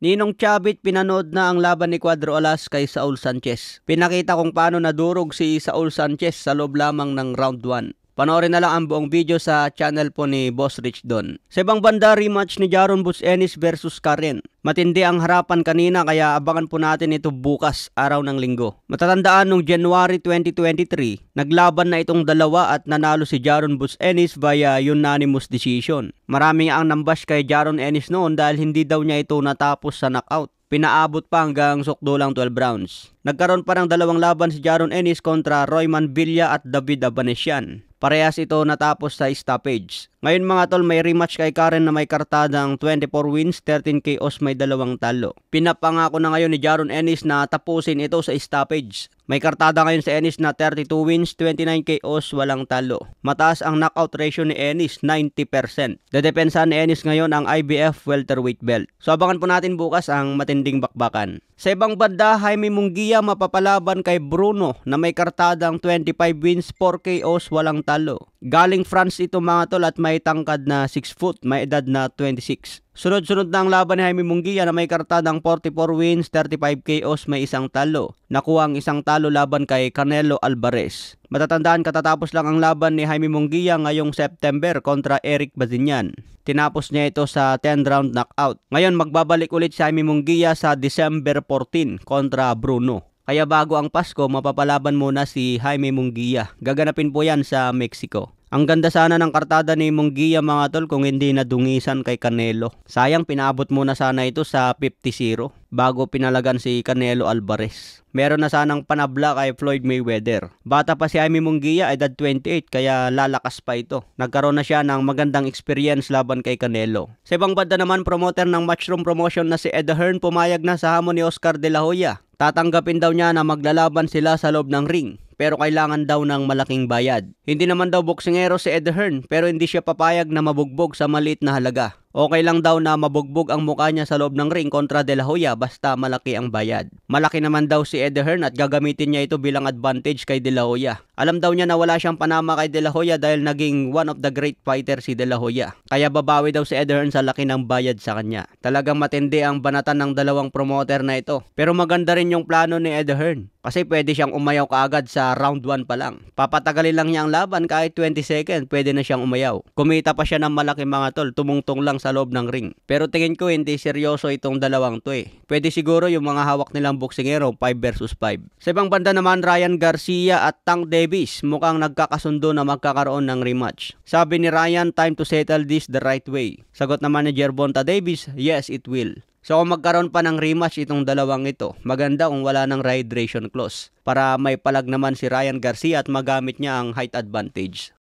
Ninong Chavit pinanood na ang laban ni Cuadro Alas kay Saul Sanchez. Pinakita kung paano nadurog si Saul Sanchez sa loob lamang ng round 1. Panoorin na lang ang buong video sa channel po ni Boss Rich Don. Sa ibang banda, rematch ni Jaron Butch Ennis versus Karen. Matindi ang harapan kanina kaya abangan po natin ito bukas, araw ng linggo. Matatandaan nung January 2023, naglaban na itong dalawa at nanalo si Jaron Butch Ennis via unanimous decision. Maraming ang nambash kay Jaron Ennis noon dahil hindi daw niya ito natapos sa knockout. Pinaabot pa hanggang sukdulang 12 rounds. Nagkaroon pa ng dalawang laban si Jaron Ennis kontra Royman Villa at David Abanesian. Parehas ito natapos sa stoppage. Ngayon mga tol, may rematch kay Karen na may kartadang 24 wins, 13 KOs, may 2 talo. Pinapangako na ngayon ni Jaron Ennis na tapusin ito sa stoppage. May kartada ngayon sa Ennis na 32 wins, 29 KOs, walang talo. Mataas ang knockout ratio ni Ennis, 90%. Dedepensahan ni Ennis ngayon ang IBF welterweight belt. So abangan po natin bukas ang matinding bakbakan. Sa ibang banda, Jaime Munguia mapapalaban kay Bruno na may kartadang 25 wins, 4 KOs, walang talo. Galing France ito mga tol at may tangkad na 6 foot, may edad na 26. Sunod-sunod na ang laban ni Jaime Munguia na may kartadang 44 wins, 35 KOs, may 1 talo. Nakuha ang 1 talo laban kay Canelo Alvarez. Matatandaan katatapos lang ang laban ni Jaime Munguia ngayong September kontra Eric Bazinian. Tinapos niya ito sa 10-round knockout. Ngayon magbabalik ulit si Jaime Munguia sa December 14 kontra Bruno. Kaya bago ang Pasko, mapapalaban muna si Jaime Munguia. Gaganapin po yan sa Mexico. Ang ganda sana ng kartada ni Munguia mga tol kung hindi nadungisan kay Canelo. Sayang pinaabot muna sana ito sa 50-0 bago pinalagan si Canelo Alvarez. Meron na sanang panabla kay Floyd Mayweather. Bata pa si Jaime Munguia, edad 28 kaya lalakas pa ito. Nagkaroon na siya ng magandang experience laban kay Canelo. Sa ibang banda naman, promoter ng Matchroom Promotion na si Ed Hearn pumayag na sa hamon ni Oscar De La Hoya. Tatanggapin daw niya na maglalaban sila sa loob ng ring. Pero kailangan daw ng malaking bayad. Hindi naman daw boksingero si Ed Hearn pero hindi siya papayag na mabugbog sa maliit na halaga. Okay lang daw na mabugbog ang mukha niya sa loob ng ring kontra De La Hoya basta malaki ang bayad. Malaki naman daw si Ed Hearn at gagamitin niya ito bilang advantage kay De La Hoya. Alam daw niya na wala siyang panama kay De La Hoya dahil naging one of the great fighter si De La Hoya. Kaya babawi daw si Ed Hearn sa laki ng bayad sa kanya. Talagang matindi ang banatan ng dalawang promoter na ito. Pero maganda rin yung plano ni Ed Hearn. Kasi pwede siyang umayaw kaagad sa round 1 pa lang. Papatagalin lang niya ang laban kahit 20 seconds pwede na siyang umayaw. Kumita pa siya ng malaki mga tol, tumungtong lang sa loob ng ring. Pero tingin ko hindi seryoso itong dalawang to eh. Pwede siguro yung mga hawak nilang boksingero 5 versus 5. Sa ibang banda naman, Ryan Garcia at Tank Davis mukhang nagkakasundo na magkakaroon ng rematch. Sabi ni Ryan, time to settle this the right way. Sagot naman ni Gervonta Davis, yes it will. So kung magkaroon pa ng rematch itong dalawang ito, maganda kung wala ng rehydration clause para may palag naman si Ryan Garcia at magamit niya ang height advantage.